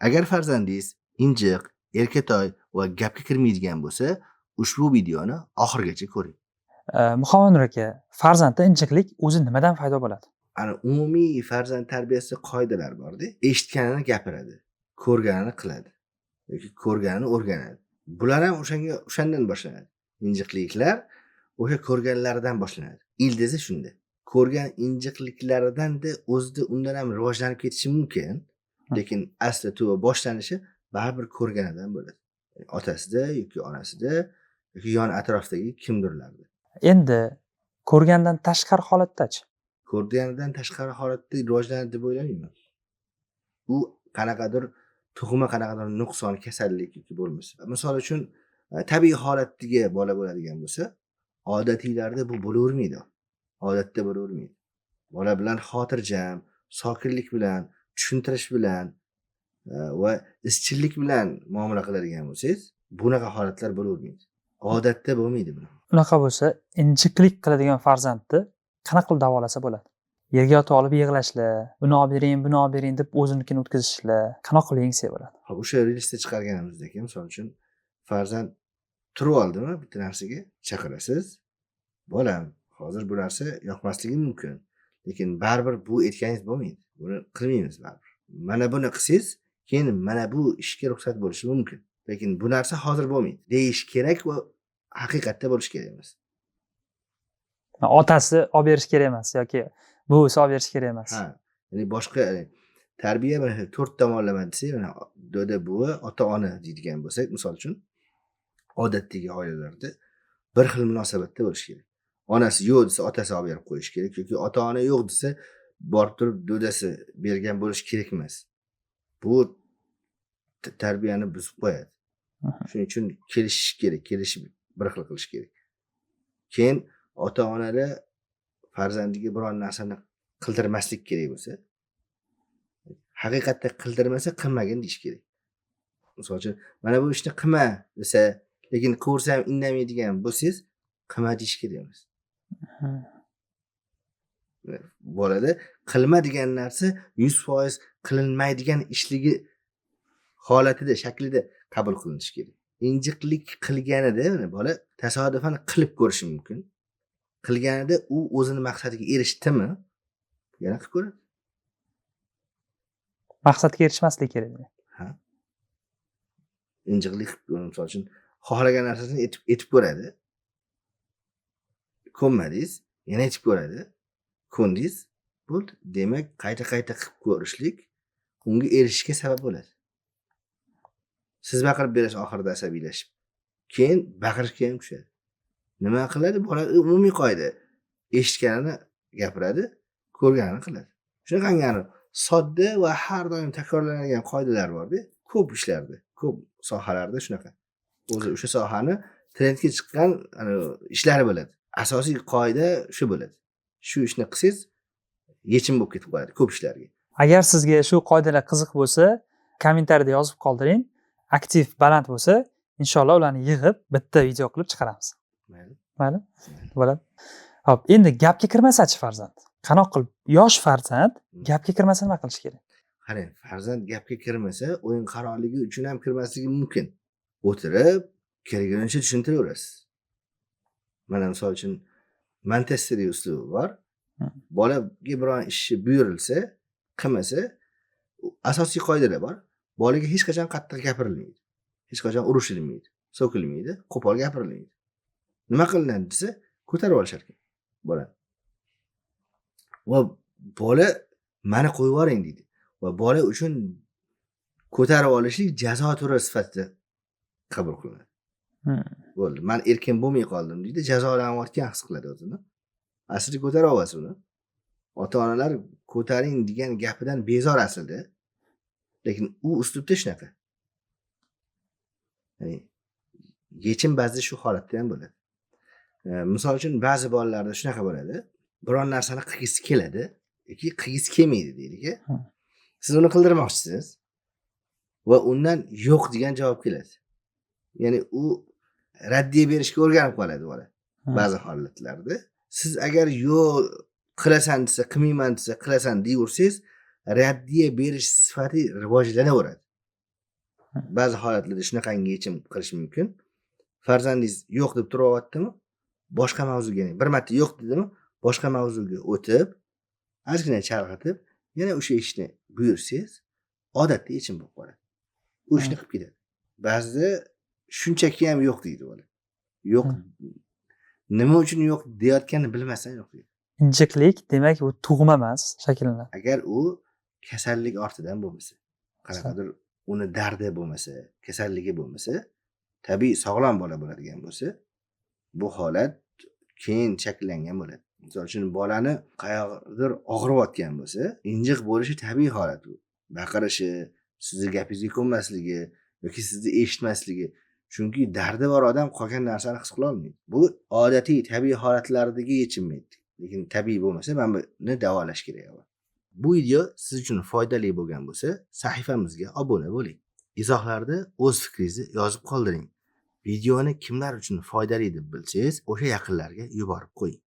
Agar farzandingiz injiq, erkatoy va gapga kirmaydigan bo'lsa, ushbu videoni oxirigacha ko'ring. Muhammad Nur aka, farzandda injiqlik o'zi nimadan paydo bo'ladi? Ana umumiy farzand tarbiyasida qoidalar bor-da. Eshitganini gapiradi, ko'rganini qiladi yoki ko'rganini o'rganadi. Bular ham o'shandan boshlanadi. Injiqliklar o'sha ko'rganlaridan boshlanadi. Ildizi shunda. Ko'rgan injiqliklaridan-da o'zida undan ham rivojlanib ketishi mumkin, lekin asli tubi boshlanishi baribir ko'rganidan bo'ladi. Otasida yoki onasida yoki yon atrofdagi kimdirlarda. Endi ko'rgandan tashqari holatdachi? Ko'rganidan tashqari holatda rivojlanadi deb o'ylamayman. U qanaqadir tug'ma qanaqadir nuqson, kasallik yoki bo'lmasa. Misol uchun tabiiy holatdagi bola bo'ladigan bo'lsa, odatiylarda bu bo'lavermaydi. Odatda bo'lavermaydi. Bola bilan xotirjam, sokinlik bilan, tushuntirish bilan va izchillik bilan muomala qiladigan bo'lsangiz, bunaqa holatlar bo'lavermaydi. Odatda bo'lmaydi bu. Unaqa bo'lsa, injiqlik qiladigan farzandni qanaqa qilib davolasa bo'ladi? Yerga yotib olib yig'lashlar, buni olib bering deb o'zinikini o'tkazishlar, qanaqa qilib yengsa bo'ladi? O'sha reelsda chiqarganimizdek, misol uchun farzand turib oldimi bitta narsaga chaqirasiz. Bolam, hozir bu narsa yoqmasligi mumkin, lekin baribir bu aytganingiz bo'lmaydi. Buni qilmaymiz baribir. Mana buni qilsangiz, keyin mana bu ishga ruxsat bo'lishi mumkin. Lekin bu narsa hozir bo'lmaydi. Deyish kerak va haqiqatda bo'lish kerak emas. Otasi olib berish kerak emas yoki buvisi olib berish kerak emas. Ha, ya'ni boshqa tarbiya mana 4 tomonlama desak, mana doda, buvi, ota-ona deydigan bo'lsak, misol uchun odatdagi oilalarda bir xil munosabatda bo'lish kerak. Onasi yo'q desa, otasi olib berib qo'yish kerak yoki ota-ona yo'q desa, borib turib dodasi bergan bo'lish kerak emas. Bu tarbiyani buzib qo'yadi. Shuning uchun kelishish kerak, kelishib bir xil qilish kerak. Keyin ota-onalar farzandiga biron narsani qildirmaslik kerak bo'lsa, haqiqatda qildirmasa qilmagin deyish kerak. Misol uchun, mana bu ishni qilma desa, lekin ko'rsa ham indamaydigan bo'lsangiz, qilma deyish kerak emas. Bolada qilma degan narsa 100% qilinmaydigan ishligi holatida, shaklida qabul qilinishi kerak. Injiqlik qilganida bola tasodifan qilib ko'rishi mumkin. Qilganida u o'zini maqsadiga erishdimi? Yana qilib ko'radi. Maqsadga erishmaslik kerak. Ha. Injiqlik, misol uchun, xohlagan narsasini etib ko'radi. Ko'nmadingiz, yana etib ko'radi. Ko'ndingiz, bo'ldi. Demak, qayta-qayta qilib ko'rishlik unga erishishga sabab bo'ladi. Siz baqirib berasiz oxirida asabiylashib. Keyin baqirishga ham tushadi. Nima qiladi? Bola umumiy qoida. Eshitganini gapiradi, ko'rganini qiladi. Shunaqangi sodda va har doim takrorlanadigan qoidalar bor-da, ko'p ishlarda, ko'p sohalarda shunaqa. O'zi o'sha sohani trendga chiqqan ishlari bo'ladi. Asosiy qoida shu bo'ladi. Shu ishni qilsangiz, yechim bo'lib ketib qoladi ko'p ishlarga. Agar sizga shu qoidalar qiziq bo'lsa, kommentariyada yozib qoldiring. Aktiv baland bo'lsa, inshaalloh ularni yig'ib bitta video qilib chiqaramiz. Mayli? Bo'ladi. Xo'p, endi gapga kirmasa-chi farzand? Qanoq qilib yosh farzand gapga kirmasa nima qilish kerak? Qarang, farzand gapga kirmasa, o'yin qarorligi uchun ham kirmasligi mumkin. O'tirib, kerakligini tushuntiraverasiz. Mana misol uchun Montessori uslubi bor. Bolaga biron ishni buyurilsa, qilmasa, asosiy qoidalar bor. Bolaga hech qachon qattiq gapirilmaydi. Hech qachon urishilmaydi, so'kilmaydi, qo'pol gapirilmaydi. Nima qilinadi desa, ko'tarib olishar ekan bola. Va bola mani qo'yib yuboring deydi. Va bola uchun ko'tarib olishlik jazo turi sifatida qabul qilinadi. Bo'ldi, men erkin bo'lmay qoldim deydi, jazolanayotgan his qiladi o'zini. Aslida ko'tarib olasiz uni. Ota-onalar ko'taring degan gapidan bezor aslida. Lekin u uslubda shunaqa. Ya'ni yechim ba'zida shu holatda ham bo'ladi. Misol uchun ba'zi bolalarda shunaqa bo'ladi. Biron narsani qilgisi keladi yoki qilgisi kelmaydi deylik. Siz uni qildirmoqchisiz va undan yo'q degan javob keladi. Ya'ni u raddiya berishga o'rganib qoladi bola. Ba'zi holatlarda siz agar yo'q qilasan desa, qilmayman desa, qilasan deyursangiz, raddiya berish sifati rivojlanaveradi. Ba'zi holatlarda shunaqangi yechim qilish mumkin. Farzandingiz yo'q deb turyaptimi? Boshqa mavzuga, ya'ni bir marta yo'q dedimi, boshqa mavzuga o'tib, ozgina chalg'itib, yana o'sha ishni buyursangiz, odatda yechim bo'lib qoladi. U ishni qilib ketadi. Ba'zida shunchaki ham yo'q deydi bola. Yo'q. Nima uchun yo'q deyotganini bilmasdan yo'q deydi. Injiqlik demak u tug'ma emas shakllanadi. Agar u kasallik ortidan bo'lmasa, qanaqadir uni dardi bo'lmasa, kasalligi bo'lmasa, tabiiy sog'lom bola bo'ladigan bo'lsa, bu holat keyin shakllangan bo'ladi. Misol uchun bolani qayerdir og'riyotgan bo'lsa, injiq bo'lishi tabiiy holat u. Baqirishi, sizni gapingizga ko'nmasligi yoki sizni eshitmasligi. Chunki dardi bor odam qolgan narsani his qila olmaydi. Bu odatiy tabiiy holatlardagi yechilmaydi. Lekin tabiiy bo'lmasa, mana buni davolash kerak. Bu video siz uchun foydali bo'lgan bo'lsa, sahifamizga obuna bo'ling. Izohlarda o'z fikringizni yozib qoldiring. Videoni kimlar uchun foydali deb bilsangiz, o'sha yaqinlarga yuborib qo'ying.